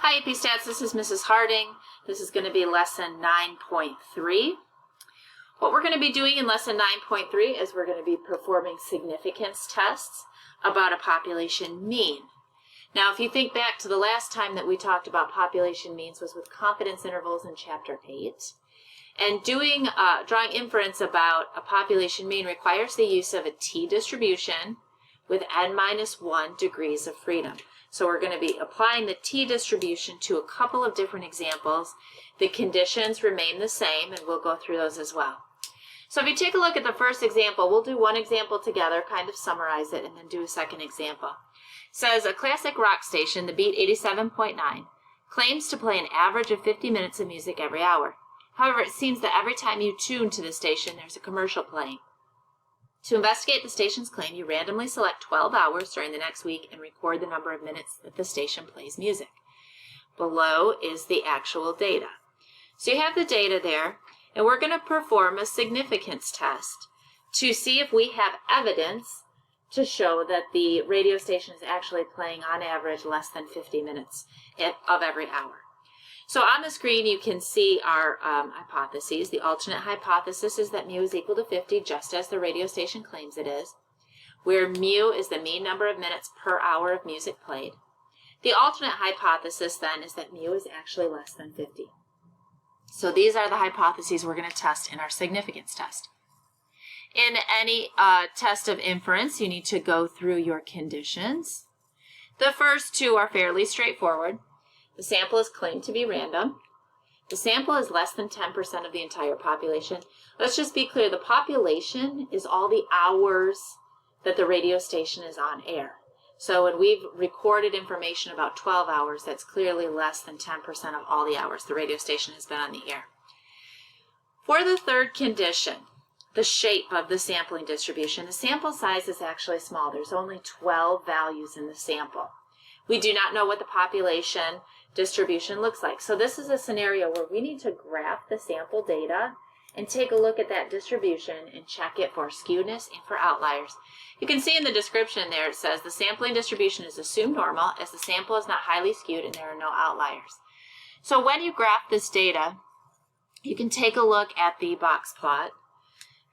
Hi AP Stats, this is Mrs. Harding. This is going to be lesson 9.3. What we're going to be doing in lesson 9.3 is we're going to be performing significance tests about a population mean. Now, if you think back to the last time that we talked about population means was with confidence intervals in chapter 8. And drawing inference about a population mean requires the use of a t-distribution with n-1 degrees of freedom. So we're going to be applying the t-distribution to a couple of different examples. The conditions remain the same, and we'll go through those as well. So if you take a look at the first example, we'll do one example together, kind of summarize it, and then do a second example. It says a classic rock station, the Beat 87.9, claims to play an average of 50 minutes of music every hour. However, it seems that every time you tune to the station, there's a commercial playing. To investigate the station's claim, you randomly select 12 hours during the next week and record the number of minutes that the station plays music. Below is the actual data. So you have the data there, and we're going to perform a significance test to see if we have evidence to show that the radio station is actually playing on average less than 50 minutes of every hour. So on the screen you can see our hypotheses. The alternate hypothesis is that mu is equal to 50, just as the radio station claims it is, where mu is the mean number of minutes per hour of music played. The alternate hypothesis then is that mu is actually less than 50. So these are the hypotheses we're going to test in our significance test. In any test of inference, you need to go through your conditions. The first two are fairly straightforward. The sample is claimed to be random. The sample is less than 10% of the entire population. Let's just be clear, the population is all the hours that the radio station is on air. So when we've recorded information about 12 hours, that's clearly less than 10% of all the hours the radio station has been on the air. For the third condition, the shape of the sampling distribution, the sample size is actually small. There's only 12 values in the sample. We do not know what the population distribution looks like. So this is a scenario where we need to graph the sample data and take a look at that distribution and check it for skewness and for outliers. You can see in the description there it says the sampling distribution is assumed normal as the sample is not highly skewed and there are no outliers. So when you graph this data, you can take a look at the box plot.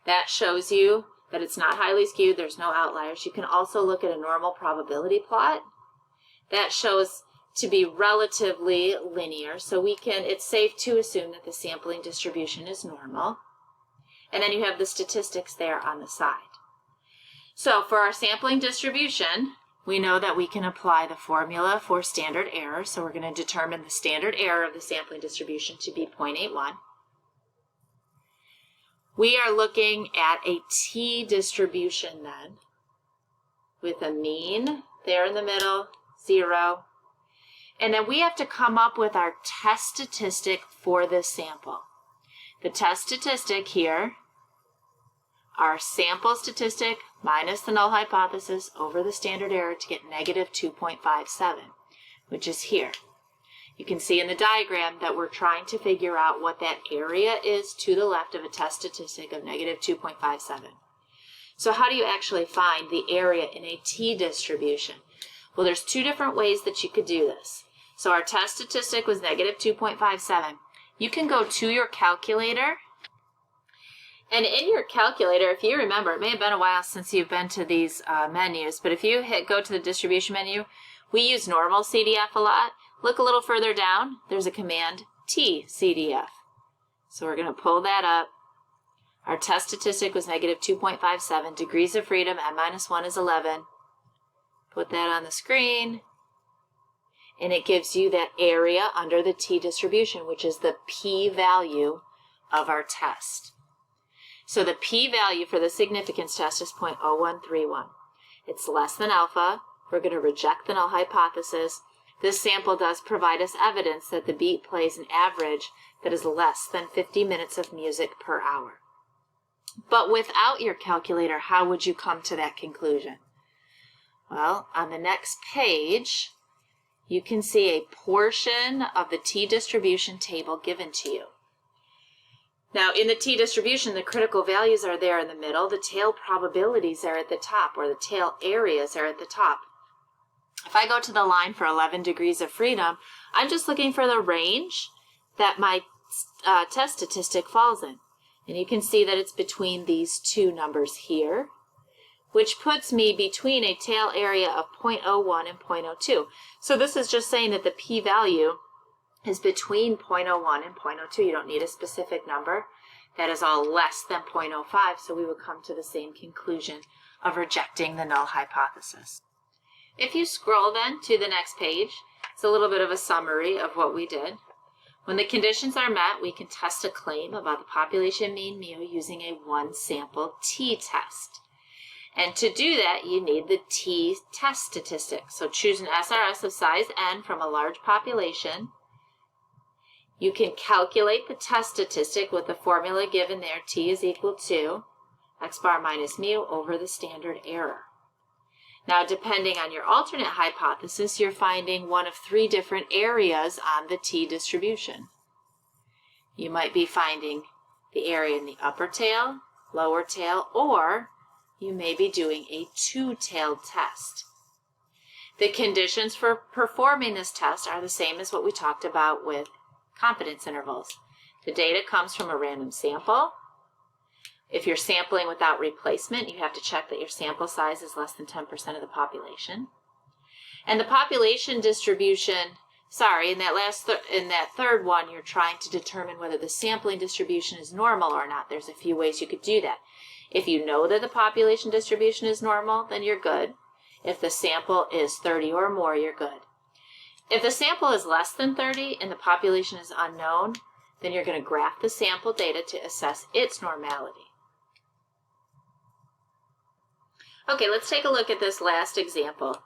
That shows you that it's not highly skewed, there's no outliers. You can also look at a normal probability plot. That shows to be relatively linear, so it's safe to assume that the sampling distribution is normal. And then you have the statistics there on the side. So for our sampling distribution, we know that we can apply the formula for standard error. So we're going to determine the standard error of the sampling distribution to be 0.81. We are looking at a t-distribution then, with a mean there in the middle, 0. And then we have to come up with our test statistic for this sample. The test statistic here, our sample statistic minus the null hypothesis over the standard error to get negative 2.57, which is here. You can see in the diagram that we're trying to figure out what that area is to the left of a test statistic of negative 2.57. So how do you actually find the area in a t-distribution? Well, there's two different ways that you could do this. So our test statistic was negative 2.57. You can go to your calculator, and in your calculator, if you remember, it may have been a while since you've been to these menus, but if you go to the distribution menu, we use normal CDF a lot. Look a little further down, there's a command T-CDF. So we're going to pull that up. Our test statistic was negative 2.57. Degrees of freedom, n-1 is 11. Put that on the screen, and it gives you that area under the t-distribution, which is the p-value of our test. So the p-value for the significance test is 0.0131. It's less than alpha. We're going to reject the null hypothesis. This sample does provide us evidence that the Beat plays an average that is less than 50 minutes of music per hour. But without your calculator, how would you come to that conclusion? Well, on the next page, you can see a portion of the t-distribution table given to you. Now, in the t-distribution, the critical values are there in the middle. The tail probabilities are at the top, or the tail areas are at the top. If I go to the line for 11 degrees of freedom, I'm just looking for the range that my test statistic falls in. And you can see that it's between these two numbers here, which puts me between a tail area of 0.01 and 0.02. So this is just saying that the p-value is between 0.01 and 0.02. You don't need a specific number. That is all less than 0.05, so we would come to the same conclusion of rejecting the null hypothesis. If you scroll then to the next page, it's a little bit of a summary of what we did. When the conditions are met, we can test a claim about the population mean mu using a one-sample t-test. And to do that, you need the t-test statistic. So choose an SRS of size n from a large population. You can calculate the test statistic with the formula given there. T is equal to x bar minus mu over the standard error. Now, depending on your alternate hypothesis, you're finding one of three different areas on the t distribution. You might be finding the area in the upper tail, lower tail, or you may be doing a two-tailed test. The conditions for performing this test are the same as what we talked about with confidence intervals. The data comes from a random sample. If you're sampling without replacement, you have to check that your sample size is less than 10% of the population. And the population distribution, in that third one, you're trying to determine whether the sampling distribution is normal or not. There's a few ways you could do that. If you know that the population distribution is normal, then you're good. If the sample is 30 or more, you're good. If the sample is less than 30 and the population is unknown, then you're going to graph the sample data to assess its normality. Okay, let's take a look at this last example.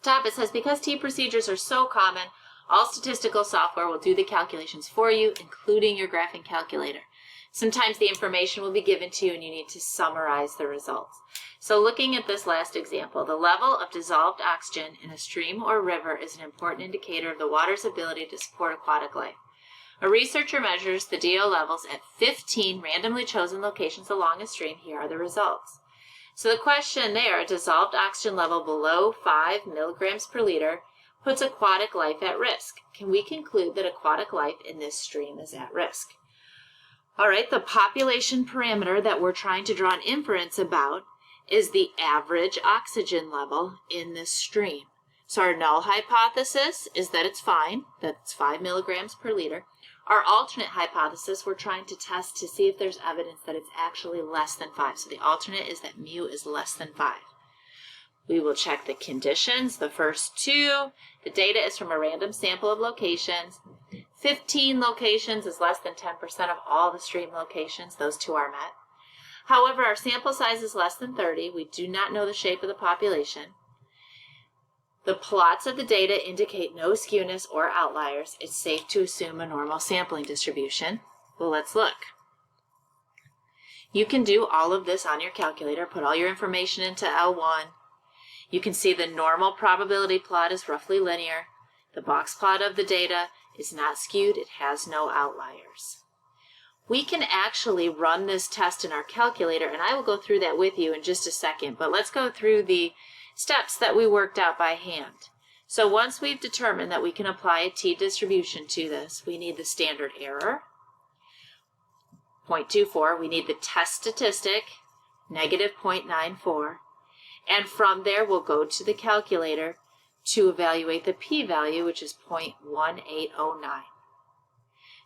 Top, it says, because T procedures are so common, all statistical software will do the calculations for you, including your graphing calculator. Sometimes the information will be given to you and you need to summarize the results. So looking at this last example, the level of dissolved oxygen in a stream or river is an important indicator of the water's ability to support aquatic life. A researcher measures the DO levels at 15 randomly chosen locations along a stream. Here are the results. So the question there, a dissolved oxygen level below 5 milligrams per liter puts aquatic life at risk. Can we conclude that aquatic life in this stream is at risk? All right, the population parameter that we're trying to draw an inference about is the average oxygen level in this stream. So our null hypothesis is that it's fine, that it's 5 milligrams per liter. Our alternate hypothesis, we're trying to test to see if there's evidence that it's actually less than 5. So the alternate is that mu is less than 5. We will check the conditions, the first two. The data is from a random sample of locations. 15 locations is less than 10% of all the stream locations. Those two are met. However, our sample size is less than 30. We do not know the shape of the population. The plots of the data indicate no skewness or outliers. It's safe to assume a normal sampling distribution. Well, let's look. You can do all of this on your calculator. Put all your information into L1. You can see the normal probability plot is roughly linear. The box plot of the data is not skewed. It has no outliers. We can actually run this test in our calculator, and I will go through that with you in just a second, but let's go through the steps that we worked out by hand. So once we've determined that we can apply a t-distribution to this, we need the standard error, 0.24. We need the test statistic, negative 0.94. And from there, we'll go to the calculator to evaluate the p-value, which is 0.1809.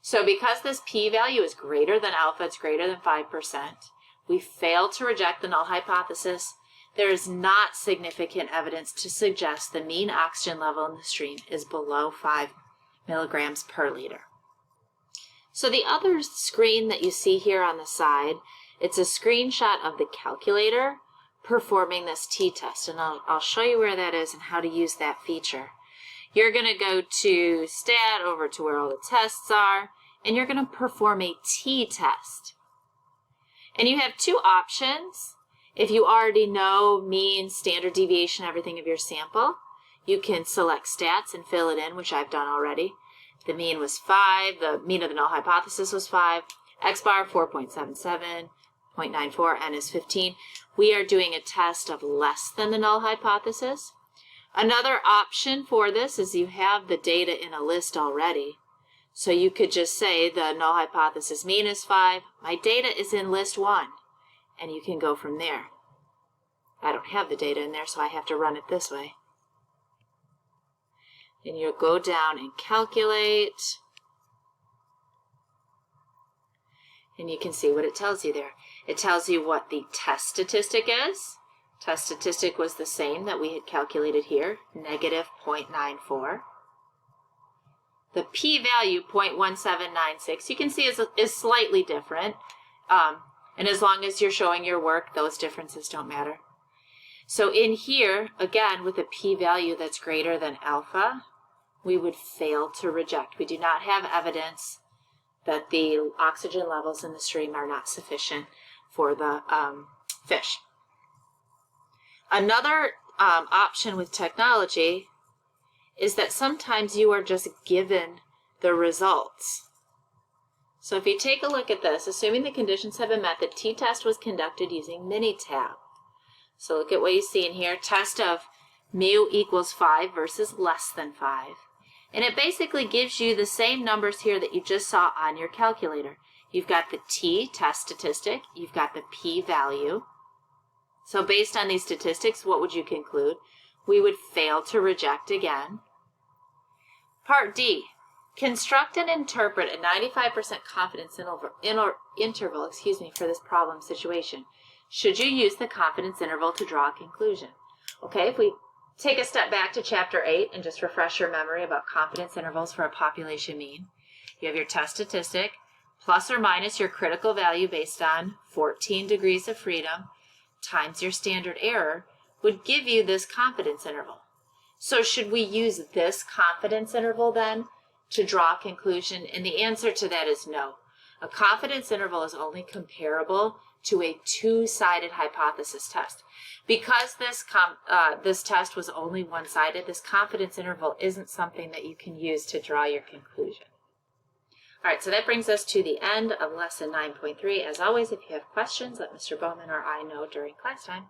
So because this p-value is greater than alpha, it's greater than 5%, we fail to reject the null hypothesis. There is not significant evidence to suggest the mean oxygen level in the stream is below 5 milligrams per liter. So the other screen that you see here on the side, it's a screenshot of the calculator performing this t-test, and I'll show you where that is and how to use that feature. You're going to go to Stat, over to where all the tests are, and you're going to perform a t-test. And you have two options. If you already know mean, standard deviation, everything of your sample, you can select stats and fill it in, which I've done already. The mean was 5, the mean of the null hypothesis was 5, x bar 4.77, 0.94, n is 15. We are doing a test of less than the null hypothesis. Another option for this is you have the data in a list already. So you could just say the null hypothesis mean is 5. My data is in list 1. And you can go from there. I don't have the data in there, so I have to run it this way. And you'll go down and calculate. And you can see what it tells you there. It tells you what the test statistic is. Test statistic was the same that we had calculated here, negative 0.94. The p-value, 0.1796, you can see is slightly different. And as long as you're showing your work, those differences don't matter. So in here, again, with a p-value that's greater than alpha, we would fail to reject. We do not have evidence that the oxygen levels in the stream are not sufficient for the fish. Another option with technology is that sometimes you are just given the results. So if you take a look at this, assuming the conditions have been met, the t-test was conducted using Minitab. So look at what you see in here, test of mu equals 5 versus less than 5. And it basically gives you the same numbers here that you just saw on your calculator. You've got the t-test statistic, you've got the p-value. So based on these statistics, what would you conclude? We would fail to reject again. Part D, construct and interpret a 95% confidence interval for this problem situation. Should you use the confidence interval to draw a conclusion? Okay, if we take a step back to Chapter 8 and just refresh your memory about confidence intervals for a population mean. You have your test statistic, plus or minus your critical value based on 14 degrees of freedom, times your standard error, would give you this confidence interval. So should we use this confidence interval then to draw a conclusion? And the answer to that is no. A confidence interval is only comparable to a two-sided hypothesis test. Because this test was only one-sided, this confidence interval isn't something that you can use to draw your conclusion. All right, so that brings us to the end of lesson 9.3. As always, if you have questions, let Mr. Bowman or I know during class time.